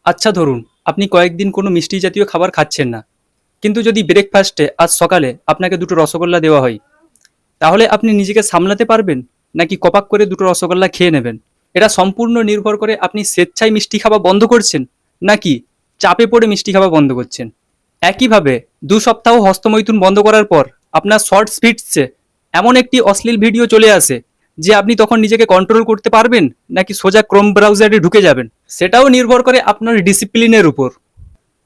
আচ্ছা ধরুন, আপনি কয়েকদিন কোনো মিষ্টি জাতীয় খাবার খাচ্ছেন না। কিন্তু যদি ব্রেকফাস্টে আজ সকালে আপনাকে দুটো রসগোল্লা দেওয়া হয়, তাহলে আপনি নিজেকে সামলাতে পারবেন? নাকি কপাক করে দুটো রসগোল্লা খেয়ে নেবেন? এটা সম্পূর্ণ নির্ভর করে আপনি স্বেচ্ছায় মিষ্টি খাওয়া বন্ধ করছেন, নাকি চাপে পড়ে মিষ্টি খাওয়া বন্ধ করছেন। একইভাবে 2 সপ্তাহ হস্তমৈথুন বন্ধ করার পর আপনার শর্ট ফিডসে এমন একটি অশ্লীল ভিডিও চলে আসে যে আপনি তখন নিজেকে কন্ট্রোল করতে পারবেন, নাকি সোজা ক্রোম ব্রাউজারে ঢুকে যাবেন। সেটাও নির্ভর করে আপনার ডিসিপ্লিনের উপর।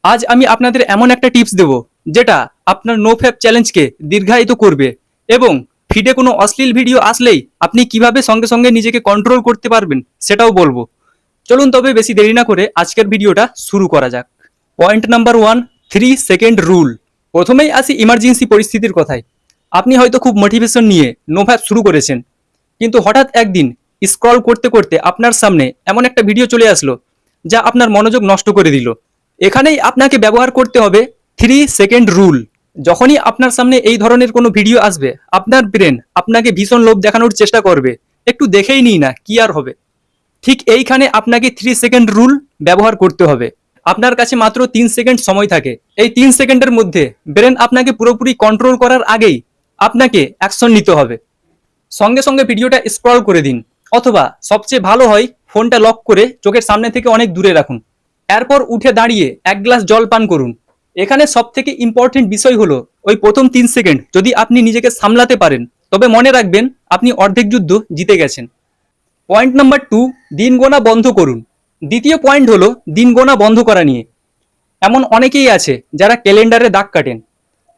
আজ আমি আপনাদের এমন একটা টিপস দেব যেটা আপনার নো ফ্যাপ চ্যালেঞ্জকে দীর্ঘায়িত করবে, এবং ফিডে কোনো অশ্লীল ভিডিও আসলেই আপনি কিভাবে সঙ্গে সঙ্গে নিজেকে কন্ট্রোল করতে পারবেন সেটাও বলবো। চলুন তবে বেশি দেরি না করে আজকের ভিডিওটা শুরু করা যাক। Point number 1, 3 second rule. প্রথমেই আসি ইমার্জেন্সি পরিস্থিতির কথায়। আপনি হয়তো খুব মোটিভেশন নিয়ে নো ফ্যাপ শুরু করেছেন, কিন্তু হঠাৎ একদিন স্ক্রল করতে করতে আপনার সামনে এমন একটা ভিডিও চলে আসলো যা আপনার মনোযোগ নষ্ট করে দিল। এখানেই আপনাকে ব্যবহার করতে হবে 3 সেকেন্ড রুল। যখনই আপনার সামনে এই ধরনের কোনো ভিডিও আসবে, আপনার ব্রেন আপনাকে ভীষণ লোভ দেখানোর চেষ্টা করবে, একটু দেখেই নিই না, কি আর হবে। ঠিক এইখানে আপনাকে 3 সেকেন্ড রুল ব্যবহার করতে হবে। আপনার কাছে মাত্র 3 সেকেন্ড সময় থাকে। এই 3 সেকেন্ডের মধ্যে ব্রেন আপনাকে পুরোপুরি কন্ট্রোল করার আগেই আপনাকে অ্যাকশন নিতে হবে। সঙ্গে সঙ্গে ভিডিওটা স্ক্রল করে দিন, অথবা সবচেয়ে ভালো হয় ফোনটা লক করে চোখের সামনে থেকে অনেক দূরে রাখুন। এরপর উঠে দাঁড়িয়ে 1 গ্লাস জল পান করুন। এখানে সব থেকে ইম্পর্টেন্ট বিষয় হলো ওই প্রথম 3 সেকেন্ড যদি আপনি নিজেকে সামলাতে পারেন, তবে মনে রাখবেন আপনি অর্ধেক যুদ্ধ জিতে গেছেন। পয়েন্ট নাম্বার 2, দিন গোনা বন্ধ করুন। দ্বিতীয় পয়েন্ট হলো দিন গোনা বন্ধ করা নিয়ে। এমন অনেকেই আছে যারা ক্যালেন্ডারে দাগ কাটেন,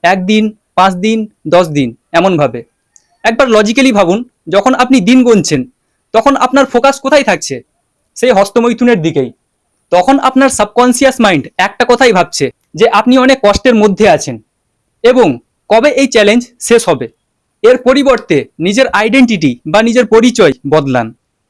1 দিন, 5 দিন, 10 দিন এমনভাবে। একবার লজিক্যালি ভাবুন, যখন আপনি দিন গুনছেন তখন আপনার ফোকাস কোথায় থাকছে? সেই হস্তমৈথুনের দিকেই। তখন আপনার সাবকনসিয়াস মাইন্ড একটা কথাই ভাবছে, যে আপনি অনেক কষ্টের মধ্যে আছেন এবং কবে এই চ্যালেঞ্জ শেষ হবে। এর পরিবর্তে নিজের আইডেন্টিটি বা নিজের পরিচয় বদলান।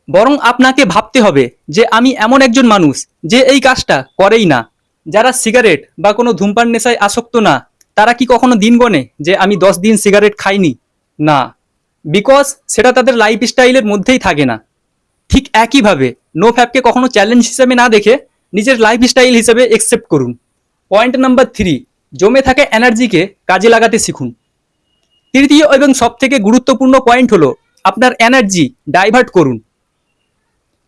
বরং আপনাকে ভাবতে হবে যে আমি এমন একজন মানুষ যে এই কাজটা করেই না। যারা সিগারেট বা কোনো ধূমপান নেশায় আসক্ত না, তারা কি কখনো দিন গণে যে আমি 10 দিন সিগারেট খাইনি? না, বিকজ সেটা তাদের লাইফস্টাইলের মধ্যেই থাকে না। ঠিক একইভাবে নো ফ্যাপকে কখনো চ্যালেঞ্জ হিসেবে না দেখে নিজের লাইফস্টাইল হিসেবে একসেপ্ট করুন। পয়েন্ট নাম্বার 3, জমে থাকা এনার্জিকে কাজে লাগাতে শিখুন। তৃতীয় এবং সবথেকে গুরুত্বপূর্ণ পয়েন্ট হলো আপনার এনার্জি ডাইভার্ট করুন।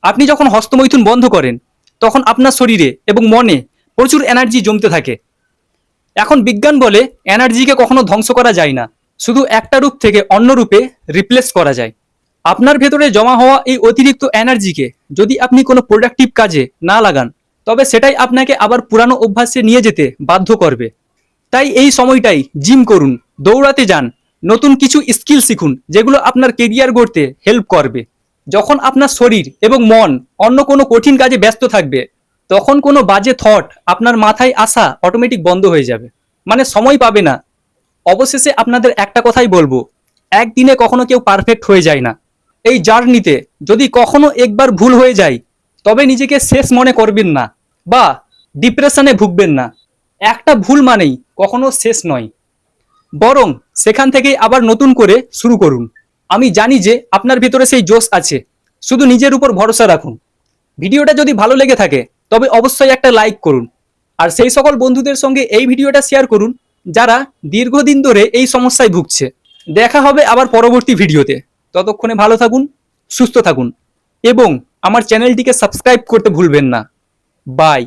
আপনি যখন হস্তমৈথুন বন্ধ করেন, তখন আপনার শরীরে এবং মনে প্রচুর এনার্জি জমতে থাকে। এখন বিজ্ঞান বলে এনার্জিকে কখনো ধ্বংস করা যায় না, শুধু একটা রূপ থেকে অন্য রূপে রিপ্লেস করা যায়। আপনার ভেতরে জমা হওয়া এই অতিরিক্ত এনার্জিকে যদি আপনি কোনো প্রোডাক্টিভ কাজে না লাগান, তবে সেটাই আপনাকে আবার পুরানো অভ্যাসে নিয়ে যেতে বাধ্য করবে। তাই এই সময়টাই জিম করুন, দৌড়াতে যান, নতুন কিছু স্কিল শিখুন যেগুলো আপনার কেরিয়ার গড়তে হেল্প করবে। যখন আপনার শরীর এবং মন অন্য কোনো কঠিন কাজে ব্যস্ত থাকবে, তখন কোনো বাজে থট আপনার মাথায় আসা অটোমেটিক বন্ধ হয়ে যাবে, মানে সময় পাবে না। অবশেষে আপনাদের একটা কথাই বলবো, একদিনে কখনো কেউ পারফেক্ট হয়ে যায় না। এই জার্নিতে যদি কখনো একবার ভুল হয়ে যায়, তবে নিজেকে শেষ মনে করবেন না বা ডিপ্রেশনে ভুগবেন না। একটা ভুল মানেই কখনো শেষ নয়, বরং সেখান থেকেই আবার নতুন করে শুরু করুন। আমি জানি যে আপনার ভিতরে সেই জোশ আছে, শুধু নিজের উপর ভরসা রাখুন। ভিডিওটা যদি ভালো লেগে থাকে তবে অবশ্যই একটা লাইক করুন, আর সেই সকল বন্ধুদের সঙ্গে এই ভিডিওটা শেয়ার করুন যারা দীর্ঘদিন ধরে এই সমস্যায় ভুগছে। দেখা হবে আবার পরবর্তী ভিডিওতে। ততক্ষণে ভালো থাকুন, সুস্থ থাকুন এবং আমার চ্যানেলটিকে সাবস্ক্রাইব করতে ভুলবেন না। বাই।